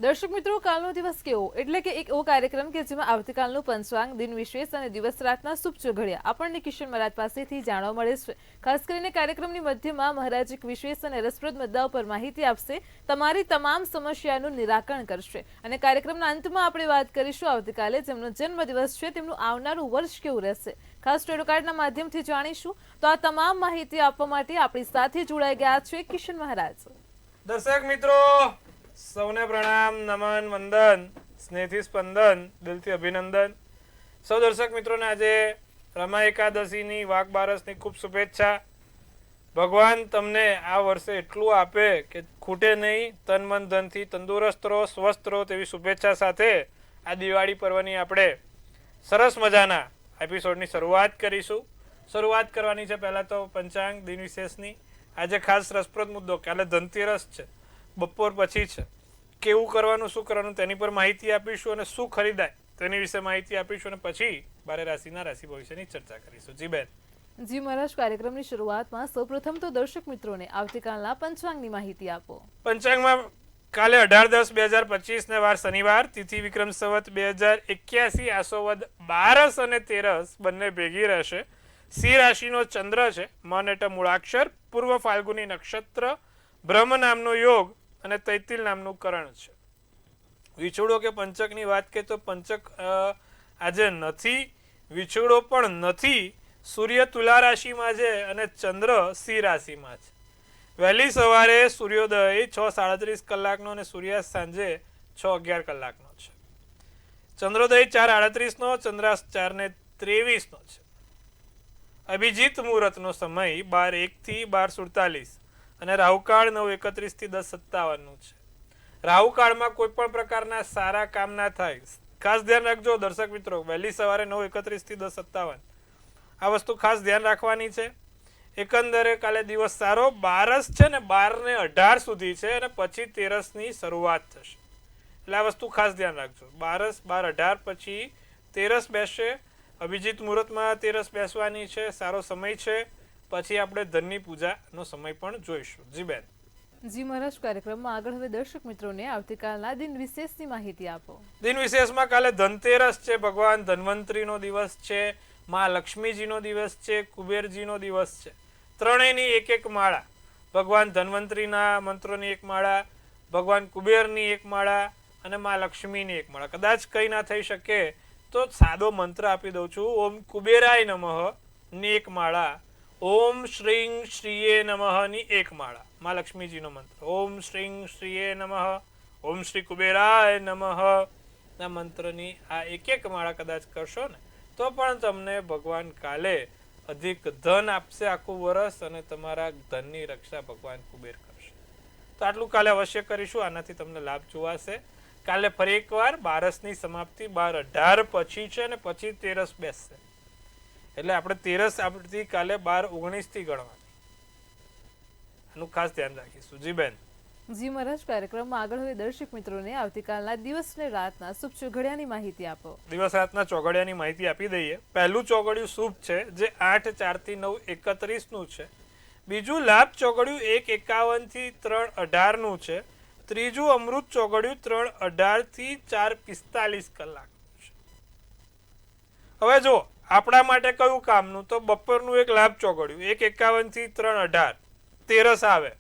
દર્શક મિત્રો, કાલનો દિવસ કેવો એટલે કે એક એવો કાર્યક્રમ કે જેમાં આવતીકાલનું પંચાંગ, દિન વિશેષ અને દિવસ રાતના શુભ ચોઘડિયા આપણને કિશન મહારાજ પાસેથી જાણવા મળે છે. ખાસ કરીને કાર્યક્રમની મધ્યમાં મહારાજ એક વિશેષ અને રસપ્રદ મુદ્દાઓ પર માહિતી આપશે, તમારી તમામ સમસ્યાનું નિરાકરણ કરશે. અને કાર્યક્રમના અંતમાં આપણે વાત કરીશું આવતીકાલે જેમનો જન્મદિવસ છે તેમનું આવનારું વર્ષ કેવું રહેશે. ખાસ ટેરો કાર્ડના માધ્યમથી જાણીશું. તો આ તમામ માહિતી આપવા માટે આપણી સાથે જોડાઈ ગયા છે કિશન મહારાજ. દર્શક મિત્રો સૌને પ્રણામ, નમન, વંદન, સ્નેહથી સ્પંદન, દિલથી અભિનંદન. સૌ દર્શક મિત્રોને આજે રમા એકાદશીની વાઘ બારસની ખૂબ શુભેચ્છા. ભગવાન તમને આ વર્ષે એટલું આપે કે ખૂટે નહીં, તન મન ધનથી તંદુરસ્ત રહો, સ્વસ્થ રહો તેવી શુભેચ્છા સાથે આ દિવાળી પર્વની આપણે સરસ મજાના એપિસોડની શરૂઆત કરીશું. શરૂઆત કરવાની છે પહેલાં તો પંચાંગ દિન વિશેષની. આજે ખાસ રસપ્રદ મુદ્દો, કાલે ધનતેરસ છે, બપોર પછી છે. કેવું કરવાનું, શું કરવાનું તેની પર માહિતી આપીશું અને શું ખરીદાય તેની વિશે માહિતી આપીશું અને પછી 12 રાશિના રાશિ ભવિષ્યની ચર્ચા કરીશું. જી બેન. જી મહારાજ, કાર્યક્રમની શરૂઆતમાં સૌપ્રથમ તો દર્શક મિત્રોને આવતીકાલના પંચાંગની માહિતી આપો. પંચાંગમાં કાલે 18-10-2025 ને વાર શનિવાર, તિથિ વિક્રમ સંવત 2081, આસોવદ 12 અને 13 બંને ભેગી રહેશે. સિંહ રાશિનો ચંદ્ર છે, મન એટલે મૂળાક્ષર, પૂર્વ ફાલ્ગુની નક્ષત્ર, બ્રહ્મ નામનો યોગ અને તૈતિલ નામનું કરણ છે. વિછોડો કે પંચકની વાત કરીએ તો પંચક આજે નથી, વિછોડો પણ નથી. સૂર્ય તુલા રાશિમાં છે અને ચંદ્ર સિંહ રાશિમાં છે. વહેલી સવારે સૂર્યોદય 6:37 કલાકનો અને સૂર્યાસ્ત સાંજે 6:11 કલાકનો છે. ચંદ્રોદય 4:38 ચંદ્રાસ્ત 4:23 છે. અભિજીત મુહૂર્તનો સમય 12:01 થી 12:47 અને રાહુકાળ 9:31 થી 10:57 છે. રાહુકાળમાં કોઈ પણ પ્રકારના સારા કામ ના થાય. ખાસ ધ્યાન રાખજો દર્શક મિત્રો, વહેલી સવારે 9:31 થી 10:57 આ વસ્તુ ખાસ ધ્યાન રાખવાની છે. એકંદરે કાલે દિવસ સારો. બારસ છે ને 12 ને 18 સુધી છે અને પછી 13ની શરૂઆત થશે. એટલે આ વસ્તુ ખાસ ધ્યાન રાખજો. બારસ 12-18 પછી 13 બેસશે. અભિજીત મુહૂર્તમાં 13 બેસવાની છે, સારો સમય છે. પછી આપણે ધનની પૂજાનો સમય પણ જોઈશું. જી બેન. જી મહારાજ, કાર્યક્રમમાં આગળ હવે દર્શક મિત્રોને આવતીકાલના દિન વિશેષની માહિતી આપો. દિન વિશેષમાં કાલે ધનતેરસ છે, ભગવાન ધન્વંતરીનો દિવસ છે, માં લક્ષ્મીજીનો દિવસ છે, કુબેરજીનો દિવસ છે. ત્રણેયની એક માળા, ભગવાન ધન્વંતરીના મંત્રોની એક માળા, ભગવાન કુબેરની એક માળા અને માં લક્ષ્મીની એક માળા. કદાચ કંઈ ના થઈ શકે તો સાદો મંત્ર આપી દઉં છું. ઓમ કુબેરાય નમઃ ની એક માળા, ઓમ શ્રીં શ્રીયે નમઃ ની એક માળા. માં લક્ષ્મીજીનો મંત્ર ઓમ શ્રીં શ્રીયે નમઃ, ઓમ શ્રી કુબેરાય નમઃ ના મંત્રની આ એક માળા કદાચ કરશો ને તો પણ તમને ભગવાન કાલે અધિક ધન આપશે આખું વર્ષ અને તમારા ધનની રક્ષા ભગવાન કુબેર કરશે. તો આટલું કાલે અવશ્ય કરીશું. આનાથી તમને લાભ જોવાશે. કાલે ફરી એકવાર બારસની સમાપ્તિ 12-18 પછી છે અને પછી 13 બેસશે. એટલે આપણે 13 આપણી કાલે 12-19 થી ગણવાની. આનું ખાસ ધ્યાન રાખીશું. જી બેન. જી મહારાજ, કાર્યક્રમમાં આગળ હવે દર્શક મિત્રોને આવતીકાલના દિવસ ને રાતના શુભ ચોઘડિયાની માહિતી આપો. દિવસ રાતના ચોઘડિયાની માહિતી આપી દઈએ. પહેલું ચોઘડિયું શુભ છે જે 8:04 થી 9:31 નું છે. બીજું લાભ ચોઘડિયું 1:51 થી 3:18 નું છે. ત્રીજું અમૃત ચોઘડિયું 3:18 થી 4:45 કલાકનું છે. હવે જો આપણા માટે કયું કામનું, તો બપોરનું એક લાભ ચોઘડિયું 1:51 થી 3:18 13 આવે.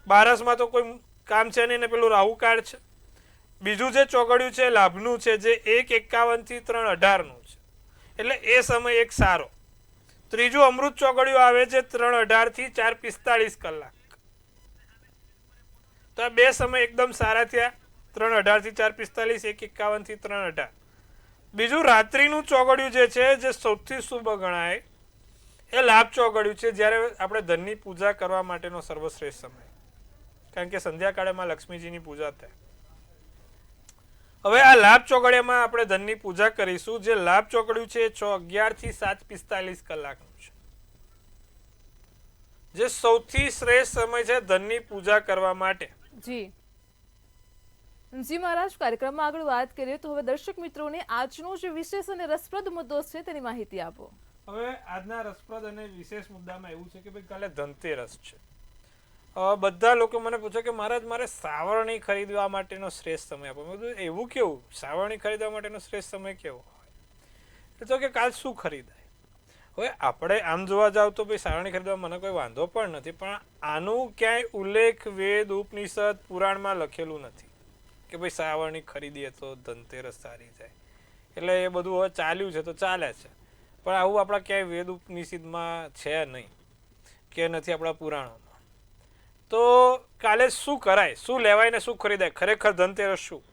બારસમાં તો કોઈ કામ છે નહીં ને પેલું રાહુકાળ છે. બીજું જે ચોઘડિયું છે લાભનું છે જે 1:51 થી 3:18 નું છે. એટલે એ સમય એક સારો. ત્રીજું અમૃત ચોઘડિયું આવે છે 3:18 થી 4:45 કલાક. તો આ બે સમય એકદમ સારા થયા. 3:18 થી 4:45, 1:51 થી 3:18. બીજું રાત્રિનું ચોઘડિયું જે છે જે સૌથી શુભ ગણાય એ લાભ ચોઘડિયું છે, જ્યારે આપણે ધનની પૂજા કરવા માટેનો સર્વશ્રેષ્ઠ સમય. કારણ કે સંધ્યાકાળે માં લક્ષ્મીજીની પૂજા થાય. હવે આ લાભ ચોઘડિયામાં આપણે ધનની પૂજા કરીશું. જે લાભ ચોઘડિયું છે 6:11 થી 7:45 કલાકનું છે. જે સૌથી શ્રેષ્ઠ સમય છે ધનની પૂજા કરવા માટે. જી જી મહારાજ, કાર્યક્રમમાં આગળ વાત કરીએ તો હવે દર્શક મિત્રોને આજનો જે વિશેષ અને રસપ્રદ મુદ્દો છે તેની માહિતી આપો. હવે આજના રસપ્રદ અને વિશેષ મુદ્દામાં એવું છે કે ભાઈ કાલે ધનતેરસ છે. બધા લોકો મને પૂછે કે મહારાજ મારે સાવરણી ખરીદવા માટેનો શ્રેષ્ઠ સમય આપો. મેં કીધું એવું કેવું, સાવરણી ખરીદવા માટેનો શ્રેષ્ઠ સમય કેવો હોય? તો કે કાલ શું ખરીદાય. હવે આપણે આમ જોવા જાવ તો ભાઈ સાવરણી ખરીદવા મને કોઈ વાંધો પણ નથી, પણ આનું ક્યાંય ઉલ્લેખ વેદ ઉપનિષદ પુરાણમાં લખેલું નથી કે ભાઈ સાવરણી ખરીદીએ તો ધનતેરસ સારી જાય. એટલે એ બધું હવે ચાલ્યું છે તો ચાલે છે, પણ આવું આપણા ક્યાંય વેદ ઉપનિષદમાં છે નહીં કે નથી આપણા પુરાણોમાં. તો કાલે શું કરાય, શું લેવાય ને શું ખરીદાય? ખરેખર ધનતેરસ શું?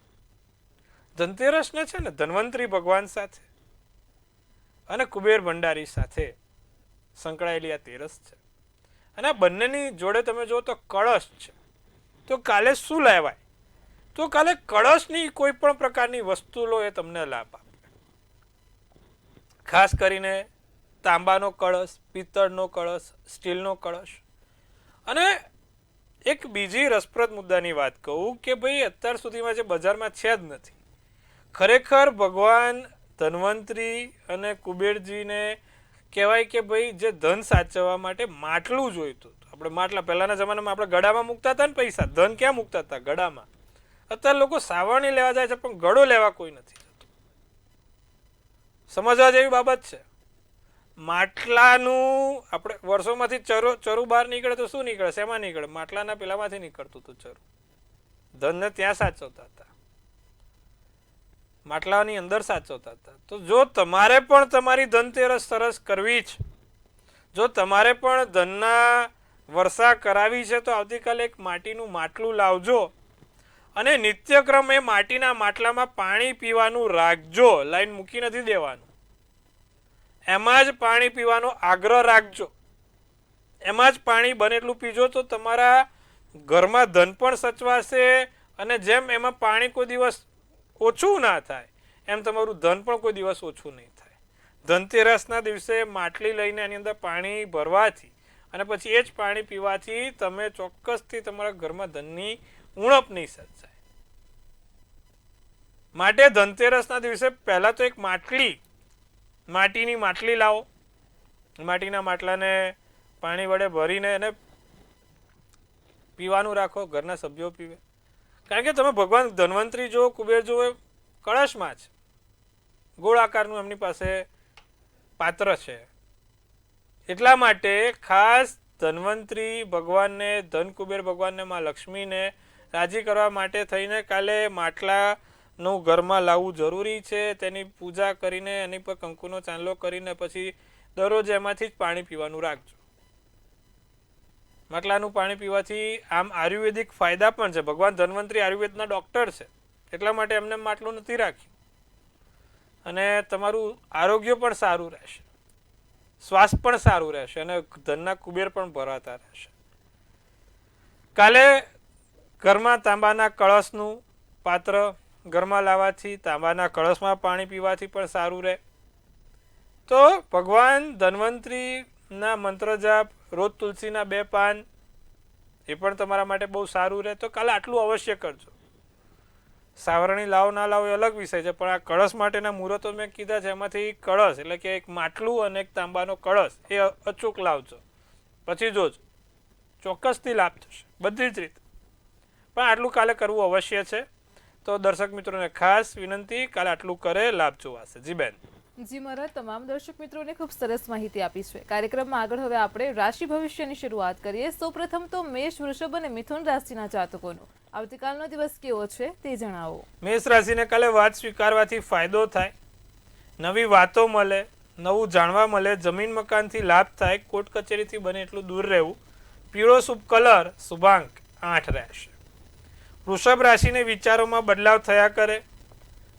ધનતેરસને છે ને ધન્વંતરી ભગવાન સાથે અને કુબેર ભંડારી સાથે સંકળાયેલી આ તેરસ છે. અને આ બંનેની જોડે તમે જો તો કળશ છે. તો કાલે શું લેવાય? તો કાલે કળશની કોઈ પણ પ્રકારની વસ્તુ લો એ તમને લાભ આપે. ખાસ કરીને તાંબાનો કળશ, પિત્તળનો કળશ, સ્ટીલનો કળશ. અને એક બીજી રસપ્રદ મુદ્દાની વાત કહું કે ભાઈ અત્યાર સુધીમાં જે બજારમાં છે જ નથી. ખરેખર ભગવાન ધન્વંતરી અને કુબેરજીને કહેવાય કે ભાઈ જે ધન સાચવવા માટે માટલું જોઈતું હતું. આપણે માટલા પહેલાના જમાનામાં આપણે ગળામાં મૂકતા હતા ને પૈસા, ધન ક્યાં મૂકતા હતા? ગળામાં. અત્યારે લોકો સાવરણી લેવા જાય છે પણ ગળો લેવા કોઈ નથી જતું. સમજવા જેવી બાબત છે. માટલાનું આપણે વર્ષોમાંથી ચરું બહાર નીકળે તો શું નીકળે? શેમાં નીકળે? માટલાના પેલામાંથી નીકળતું હતું ચરું. ધનને ત્યાં સાચવતા હતા, માટલાની અંદર સાચવતા હતા. તો જો તમારે પણ તમારી ધનતેરસ સરસ કરવી છે, જો તમારે પણ ધનના વર્ષા કરાવી છે, તો આવતીકાલે એક માટીનું માટલું લાવજો અને નિત્યક્રમ એ માટીના માટલામાં પાણી પીવાનું રાખજો. લાઈન મૂકી નથી દેવાનું, એમાં જ પાણી પીવાનો આગ્રહ રાખજો. એમાં જ પાણી બને એટલું પીજો તો તમારા ઘરમાં ધન પણ સચવાશે અને જેમ એમાં પાણી કોઈ દિવસ ઓછું ના થાય એમ તમારું ધન પણ કોઈ દિવસ ઓછું નહીં થાય. ધનતેરસના દિવસે માટલી લઈને એની અંદર પાણી ભરવાથી અને પછી એ જ પાણી પીવાથી તમે ચોક્કસથી તમારા ઘરમાં ધનની ઉણપ નહીં સર્જાય. માટે ધનતેરસના દિવસે પહેલાં તો એક માટીની માટલી લાવો. માટીના માટલાને પાણી વડે ભરીને એને પીવાનું રાખો, ઘરના સભ્યો પીવે. કારણ કે તમે ભગવાન ધન્વંતરી જો, કુબેર જો, એ કળશમાં છે, ગોળ આકારનું એમની પાસે પાત્ર છે. એટલા માટે ખાસ ધન્વંતરી ભગવાનને, ધન કુબેર ભગવાનને, માં લક્ષ્મીને રાજી કરવા માટે થઈને કાલે માટલાનું ઘરમાં લાવવું જરૂરી છે. તેની પૂજા કરીને એની પર કંકુનો ચાંદલો કરીને પછી દરરોજ એમાંથી જ પાણી પીવાનું રાખજો. માટલાનું પાણી પીવાથી આમ આયુર્વેદિક ફાયદા પણ છે. ભગવાન ધન્વંતરી આયુર્વેદના ડૉક્ટર છે, એટલા માટે એમને માટલું નથી રાખ્યું. અને તમારું આરોગ્ય પણ સારું રહેશે, સ્વાસ્થ્ય પણ સારું રહેશે અને ધનના કુબેર પણ ભરાતા રહેશે. કાલે ઘરમાં તાંબાના કળશનું પાત્ર ઘરમાં લાવવાથી, તાંબાના કળશમાં પાણી પીવાથી પણ સારું રહે. તો ભગવાન ધન્વંતરીના મંત્ર જાપ, રોજ તુલસીના 2 પાન, એ પણ તમારા માટે બહુ સારું રહે. તો કાલે આટલું અવશ્ય કરજો. સાવરણી લાવો ના લાવો એ અલગ વિષય છે, પણ આ કળશ માટેના મુહૂર્તો મેં કીધા છે, એમાંથી કળશ એટલે કે એક માટલું અને એક તાંબાનો કળશ એ અચૂક લાવજો. પછી જોજો, ચોક્કસથી લાભ થશે બધી જ રીતે. પણ આટલું કાલે કરવું અવશ્ય છે. તો દર્શક મિત્રોને ખાસ વિનંતી, કાલે આટલું કરે, લાભ જોવાશે. જી બેન. જી મહારાજ, તમામ દર્શક મિત્રોને ખૂબ સરસ માહિતી આપી છે. કાર્યક્રમમાં આગળ હવે આપણે રાશિ ભવિષ્યની શરૂઆત કરીએ. સૌપ્રથમ તો મેષ, વૃષભ અને મિથુન રાશિના જાતકોનો આવતીકાલનો દિવસ કેવો છે તે જણાવો. મેષ રાશિને કાલે વાત સ્વીકારવાથી ફાયદો થાય, નવી વાતો મળે, નવું જાણવા મળે, જમીન મકાનથી લાભ થાય, કોર્ટ કચેરીથી બને એટલું દૂર રહેવું. પીળો શુભ કલર, શુભાંક 8 રહેશે. વૃષભ રાશિને વિચારોમાં બદલાવ થયા કરે,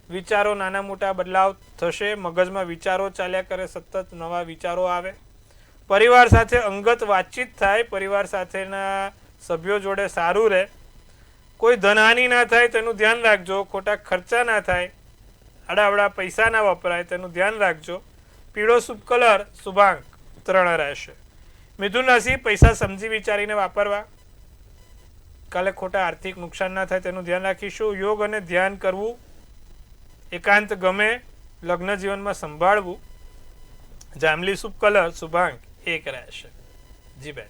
વિચારો નાના મોટા બદલાવ થશે, મગજમાં વિચારો ચાલ્યા કરે, સતત નવા વિચારો આવે. પરિવાર સાથે અંગત વાતચીત થાય, પરિવાર સાથેના સભ્યો જોડે સારું રહે. કોઈ ધનહાનિ ના થાય તેનું ધ્યાન રાખજો, ખોટા ખર્ચા ના થાય, આડાવડા પૈસા ના વપરાય તેનું ધ્યાન રાખજો. પીળો શુભ કલર, શુભાંક 3 રહેશે. મિથુન રાશિ, પૈસા સમજી વિચારીને વાપરવા, કાલે ખોટા આર્થિક નુકસાન ના થાય તેનું ધ્યાન રાખીશું. યોગ અને ધ્યાન કરવું, એકાંત ગમે, લગ્ન જીવનમાં સંભાળવું. જાંબલી શુભ કલર, શુભાંક 1 રહેશે. જી બેન.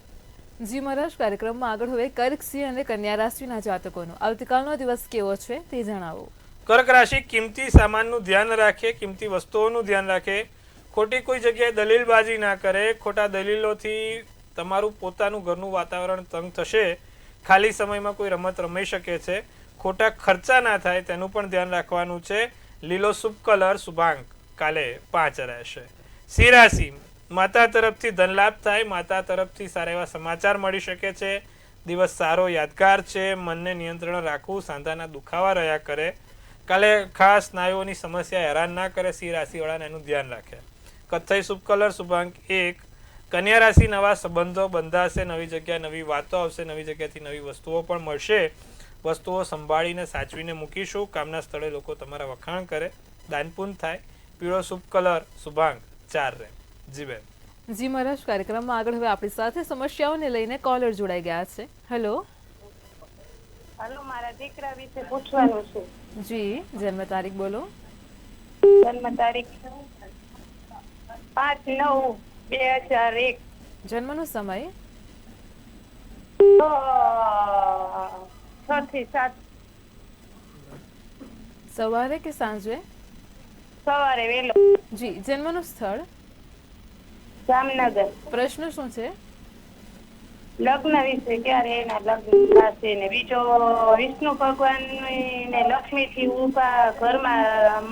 જી મહારાજ, કાર્યક્રમમાં આગળ હવે કર્ક, સિંહ અને કન્યા રાશિના જાતકોનો આવતીકાલનો દિવસ કેવો છે તે જણાવો. કર્ક રાશિ કિંમતી સામાનનું ધ્યાન રાખે, કિંમતી વસ્તુઓનું ધ્યાન રાખે, ખોટી કોઈ જગ્યાએ દલીલબાજી ના કરે. ખોટા દલીલોથી તમારું પોતાનું ઘરનું વાતાવરણ તંગ થશે. ખાલી સમયમાં કોઈ રમત રમાઈ શકે છે. ખોટા ખર્ચા ના થાય તેનું પણ ધ્યાન રાખવાનું છે. લીલો શુભ કલર શુભાંક કાલે 5 રહેશે. સિંહ રાશિ, માતા તરફથી ધન લાભ થાય, માતા તરફથી સારા એવા સમાચાર મળી શકે છે. દિવસ સારો યાદગાર છે. મનને નિયંત્રણ રાખવું, સાંધાના દુખાવા રહ્યા કરે. કાલે ખાસ સ્નાયુઓની સમસ્યા હેરાન ના કરે. સિંહ રાશિવાળાને એનું ધ્યાન રાખે. કથ્થઈ શુભ કલર શુભાંક 1. કન્યા રાશિ, નવા સંબંધો બંધાશે, નવી જગ્યાએ નવી વાતો આવશે, નવી જગ્યાથી નવી વસ્તુઓ પણ મળશે. વસ્તુઓ સંભાળીને સાચવીને મૂકીશું. કામના સ્થળે લોકો તમારા વખાણ કરે, દાનપુન થાય. પીળો શુભ કલર શુભાંક 4 રહે. જી બેન. જી મહારાજ, કાર્યક્રમમાં આગળ હવે આપણી સાથે સમસ્યાઓને લઈને કોલર જોડાઈ ગયા છે. હેલો. હાલો, મારા દીકરા વિશે પૂછવાનું છે. જી, જન્મ તારીખ બોલો. જન્મ તારીખ 5/9/2001. જન્મનો સમય 6 થી 7 સવારે કે સાંજે? સવારે વહેલો. જી, જન્મનું સ્થળ? જામનગર. પ્રશ્ન શું છે? લગ્ન વિશે, ક્યારે એના લગ્ન થશે, ને બીજો વિષ્ણુ ભગવાન ને લક્ષ્મી થી ઉભા ઘરમાં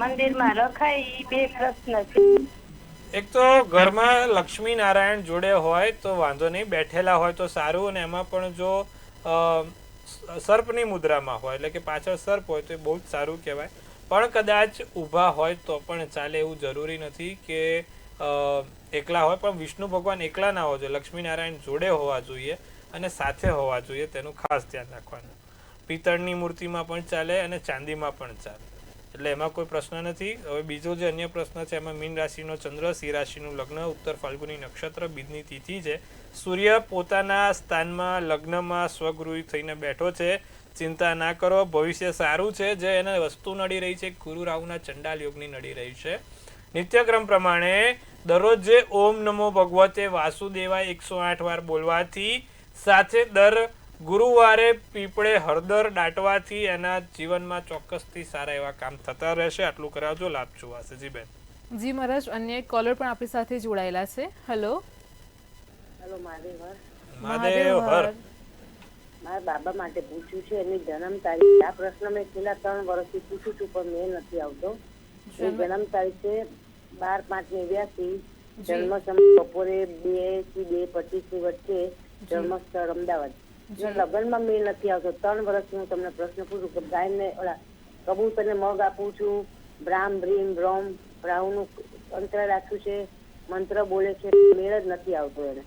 મંદિરમાં રખાય, એ 2 પ્રશ્ન છે. એક તો ઘરમાં લક્ષ્મી નારાયણ જોડે હોય તો વાંધો નહીં, બેઠેલા હોય તો સારું. અને એમાં પણ જો સર્પની મુદ્રામાં હોય, એટલે કે પાછળ સર્પ હોય તો એ બહુ જ સારું કહેવાય. પણ કદાચ ઊભા હોય તો પણ ચાલે, એવું જરૂરી નથી કે એકલા હોય. પણ વિષ્ણુ ભગવાન એકલા ના હોવા જોઈએ, લક્ષ્મી નારાયણ જોડે હોવા જોઈએ અને સાથે હોવા જોઈએ, તેનું ખાસ ધ્યાન રાખવાનું. પિત્તળની મૂર્તિમાં પણ ચાલે અને ચાંદીમાં પણ ચાલે, એટલે એમાં કોઈ પ્રશ્ન નથી. હવે બીજો જે અન્ય પ્રશ્ન છે એમાં મીન રાશિનો ચંદ્ર, સિંહ રાશિનું લગ્ન, ઉત્તર ફાલ્ગુની નક્ષત્ર, બીજની તિથિ છે. સૂર્ય પોતાના સ્થાનમાં લગ્નમાં સ્વગૃહી થઈને બેઠો છે. ચિંતા ના કરો, ભવિષ્ય સારું છે. જે એને વસ્તુ નડી રહી છે, ગુરુ રાહુના ચંડાલ યોગની નડી રહી છે. નિત્યક્રમ પ્રમાણે દરરોજ જે ઓમ નમો ભગવતે વાસુદેવાય 108 વાર બોલવાથી, સાથે દર ગુરુવારે પીપળે હળદર દાટવાથી એના જીવનમાં ચોક્કસથી સારા એવા કામ થતા રહેશે. આટલું કરાવજો, લાભ જોવાશે. જી બેન. જી મહારાજ, અન્ય એક કોલર પણ આપણી સાથે જોડાયેલા છે. હેલો. હાલો, મહાદેવ. મહાદેવ હર. મારા બાબા માટે પૂછ્યું છે, એની જન્મ તારીખ. આ પ્રશ્ન મેં છેલ્લા 3 વર્ષથી પૂછું છું પણ મેં નથી આવતો. એ જન્મ તારીખ છે 12/5/82. જન્મ સમય બપોરે 2 થી 2:25 ની વચ્ચે. જન્મ સ્થળ અમદાવાદ. લગ્નમાં મેળ નથી આવતો. 3 વર્ષથી હું તમને પ્રશ્ન પૂછું કે ગાયને ઓલા કબૂતરને મગ આપું છું, બ્રામ બ્રીમ બ્રોમ રાહુનું અંતર રાખ્યું છે, મંત્ર બોલે છે, મેળ જ નથી આવતો એને.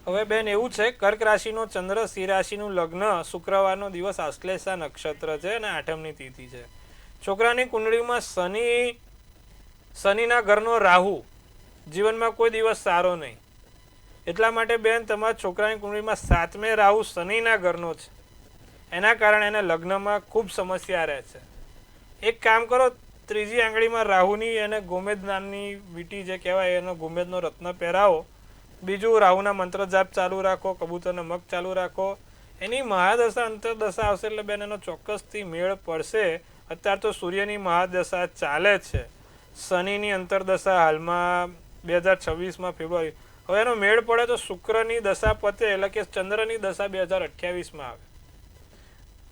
હવે બેન એવું છે, કર્ક રાશિનો ચંદ્ર, સિંહ રાશિનું લગ્ન, શુક્રવારનો દિવસ આશ્લેષા નક્ષત્ર છે અને 8મની તિથિ છે. છોકરાની કુંડળીમાં શનિના ઘરનો રાહુ, જીવનમાં કોઈ દિવસ સારો નહીં. એટલા માટે બેન તમારા છોકરાની કુંડળીમાં 7મે રાહુ શનિના ઘરનો છે. એના કારણે એને લગ્નમાં ખૂબ સમસ્યા રહે છે. એક કામ કરો, 3જી આંગળીમાં રાહુની એને ગોમેદ નામની વીંટી જે કહેવાય એનો ગોમેદનો રત્ન પહેરાવો. બીજું, રાહુના મંત્ર જાપ ચાલુ રાખો, કબૂતરના મગ ચાલુ રાખો. એની મહાદશા અંતરદશા આવશે એટલે બેન એનો ચોક્કસથી મેળ પડશે. અત્યારે તો સૂર્યની મહાદશા ચાલે છે, શનિની અંતરદશા હાલમાં 2026માં ફેબ્રુઆરી. હવે એનો મેળ પડે તો શુક્રની દશા પતે, એટલે કે ચંદ્રની દશા 2028માં આવે.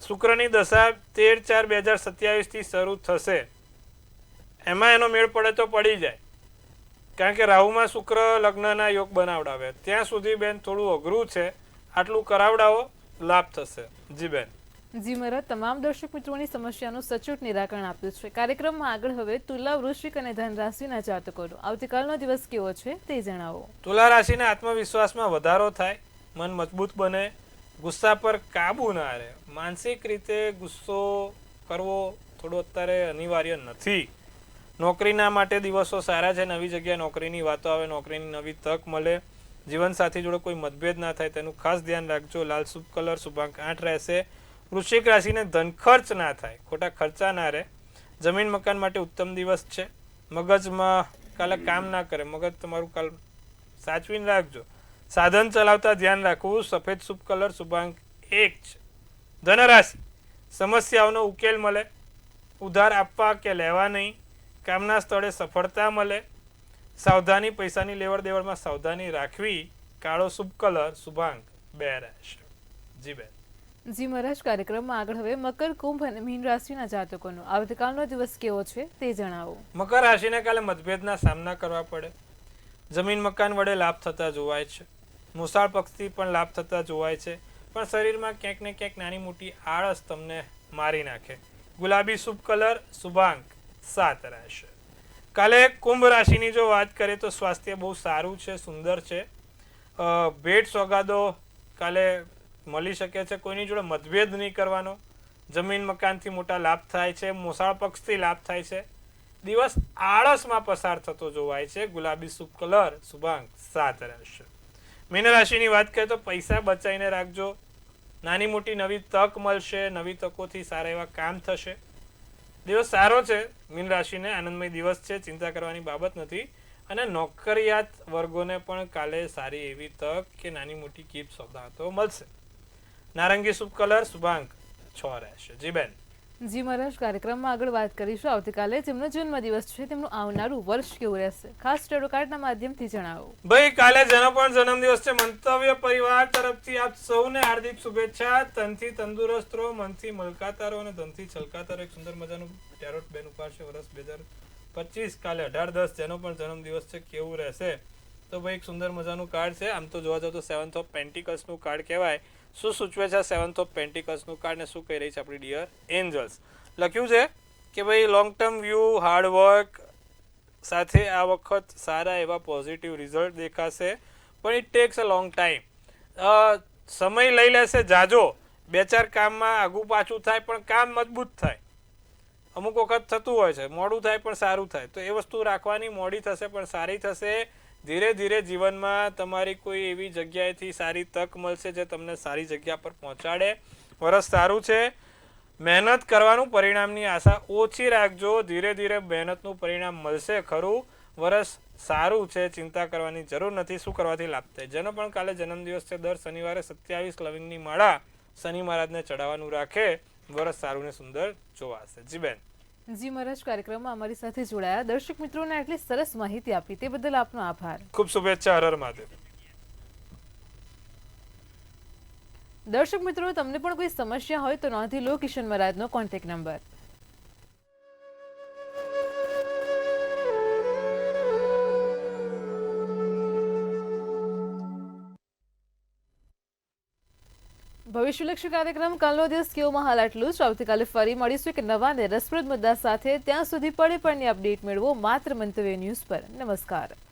શુક્રની દશા 13/4/2027થી શરૂ થશે. એમાં એનો મેળ પડે તો પડી જાય, કારણ કે રાહુમાં શુક્ર લગ્નના યોગ બનાવડાવે. ત્યાં સુધી બેન થોડું અઘરું છે. આટલું કરાવડાવો, લાભ થશે. જી બેન. જી મહારાજ, તમામ દર્શક મિત્રોની સમસ્યાનું સચોટ નિરાકરણ આપ્યું છે. કાર્યક્રમમાં આગળ હવે તુલા, વૃશ્ચિક અને ધન રાશિના જાતકોનો આવતીકાલનો દિવસ કેવો છે તે જણાવો. તુલા રાશિના આત્મવિશ્વાસમાં વધારો થાય, મન મજબૂત બને, ગુસ્સા પર કાબુ ના રહે. માનસિક રીતે ગુસ્સો કરવો થોડો અત્યારે અનિવાર્ય નથી. નોકરીના માટે દિવસો સારા છે. નવી જગ્યાએ નોકરીની વાતો આવે, નોકરીની નવી તક મળે. જીવનસાથી જોડે કોઈ મતભેદ ના થાય તેનું ખાસ ધ્યાન રાખજો. લાલ શુભ કલર શુભાંક 8 રહેશે. વૃશ્ચિક રાશિને ધન ખર્ચ ના થાય, ખોટા ખર્ચા ના રહે. જમીન મકાન માટે ઉત્તમ દિવસ છે. મગજમાં કાલે કામ ના કરે, મગજ તમારું કાલ સાચવીને રાખજો. સાધન ચલાવતા ધ્યાન રાખવું. સફેદ શુભ કલર શુભાંક 1 છે. ધનરાશિ સમસ્યાઓનો ઉકેલ મળે. ઉધાર આપવા કે લેવા નહીં. કામના સ્થળે સફળતા મળે. સાવધાની, પૈસાની લેવડ દેવડમાં સાવધાની રાખવી. કાળો શુભ કલર શુભાંક 2 રહેશે. જી બેન. જી મહારાજ, કાર્યક્રમમાં આગળ હવે મકર, કુંભ અને મીન રાશિના જાતકોનો આવતીકાલનો દિવસ કેવો છે તે જણાવો. મકર રાશિને કાલે મતભેદના સામના કરવા પડે. જમીન મકાન વડે લાભ થતા જોવાય છે. મોસાળ પક્ષથી પણ લાભ થતા જોવાય છે, પણ શરીરમાં ક્યાંક ને ક્યાંક નાની મોટી આળસ તમને મારી નાખે. ગુલાબી શુભ કલર શુભાંક 7 રહેશે. કાલે કુંભ રાશિની જો વાત કરીએ તો સ્વાસ્થ્ય બહુ સારું છે, સુંદર છે. ભેટ સોગાદો કાલે મળી શકે છે. કોઈની જોડે મતભેદ નહીં કરવાનો. જમીન મકાનથી મોટા લાભ થાય છે. મોસાળ પક્ષથી લાભ થાય છે. દિવસ આળસમાં પસાર થતો જોવાય છે. ગુલાબી શુભ કલર શુભાંક 7 રહેશે. મીન રાશિની વાત કરીએ તો પૈસા બચાવીને રાખજો. નાની મોટી નવી તક મળશે. નવી તકોથી સારા એવા કામ થશે. દિવસ સારો છે. મીન રાશિને આનંદમય દિવસ છે, ચિંતા કરવાની બાબત નથી. અને નોકરિયાત વર્ગોને પણ કાલે સારી એવી તક કે નાની મોટી કીપ સોગાદો મળશે. નારંગી શુભ કલર શુભાંક 6 રહેશે. જી બેન. જી મહારાજ, કાર્યક્રમમાં આગળ વાત કરીશું આવતીકાલે જેમનો જન્મ દિવસ છે તેમનું આવનારું વર્ષ કેવું રહેશે. ખાસ ટેરો કાર્ડના માધ્યમથી જણાવો. ભાઈ કાલે જેનો પણ જન્મદિવસ છે, મંતવ્ય પરિવાર તરફથી આપ સૌને હાર્દિક શુભેચ્છા. તનથી તંદુરસ્ત રહો, મનથી મલકાતા રહો અને ધનથી છલકાતા રહો. એક સુંદર મજાનું ટેરોટ બેન ઉપહાર છે. વર્ષ 2025 કાલે 18/10 જેનો પણ જન્મદિવસ છે કેવું રહેશે. તો ભાઈ એક સુંદર મજાનું કાર્ડ છે. આમ તો જોવા જાવ તો 7 ઓફ પેન્ટિકલ્સ નું કાર્ડ કહેવાય. શું સૂચવે છે 7 ઓફ પેન્ટિકલ્સ નું કાર્ડ ને શું કહી રહી છે આપણી ડિયર એન્જલ્સ? લખ્યું છે કે ભાઈ લોંગ ટર્મ વ્યૂ, હાર્ડવર્ક સાથે આ વખત સારા એવા પોઝિટિવ રિઝલ્ટ દેખાશે, પણ it tax a long time. સમય લઈ લેશે જાજો. 2-4 કામમાં આગું પાછું થાય પણ કામ મજબૂત થાય. અમુક વખત થતું હોય છે, મોડું થાય પણ સારું થાય. તો એ વસ્તુ રાખવાની. મોડી થશે પણ સારી થશે. ધીરે ધીરે જીવનમાં તમારી કોઈ એવી જગ્યાએથી સારી તક મળશે જે તમને સારી જગ્યા પર પહોંચાડે. વરસ સારું છે. મહેનત કરવાનું, પરિણામની આશા ઓછી રાખજો. ધીરે ધીરે મહેનતનું પરિણામ મળશે ખરું. વરસ સારું છે, ચિંતા કરવાની જરૂર નથી. શું કરવાથી લાભ થાય? જેનો પણ કાલે જન્મદિવસ છે દર શનિવારે 27 લવિંગની માળા શનિ મહારાજને ચડાવવાનું રાખે. વરસ સારું ને સુંદર જોવાશે. જી બેન. જી મહારાજ, કાર્યક્રમમાં અમારી સાથે જોડાયા દર્શક મિત્રોને આટલી સરસ માહિતી આપી તે બદલ આપનો આભાર. ખૂબ શુભેચ્છા. હર હર મહાદેવ. દર્શક મિત્રો, તમને પણ કોઈ સમસ્યા હોય તો નોંધી લો કિશન મહારાજનો કોન્ટેક્ટ નંબર. ભવિષ્યલક્ષી કાર્યક્રમ કાલનો દિવસ કેવો હાલ આટલું જ. આવતીકાલે ફરી મળીશું એક નવા અને રસપ્રદ મુદ્દા સાથે. ત્યાં સુધી પડે પડની અપડેટ મેળવો માત્ર મંતવ્ય ન્યૂઝ પર. નમસ્કાર.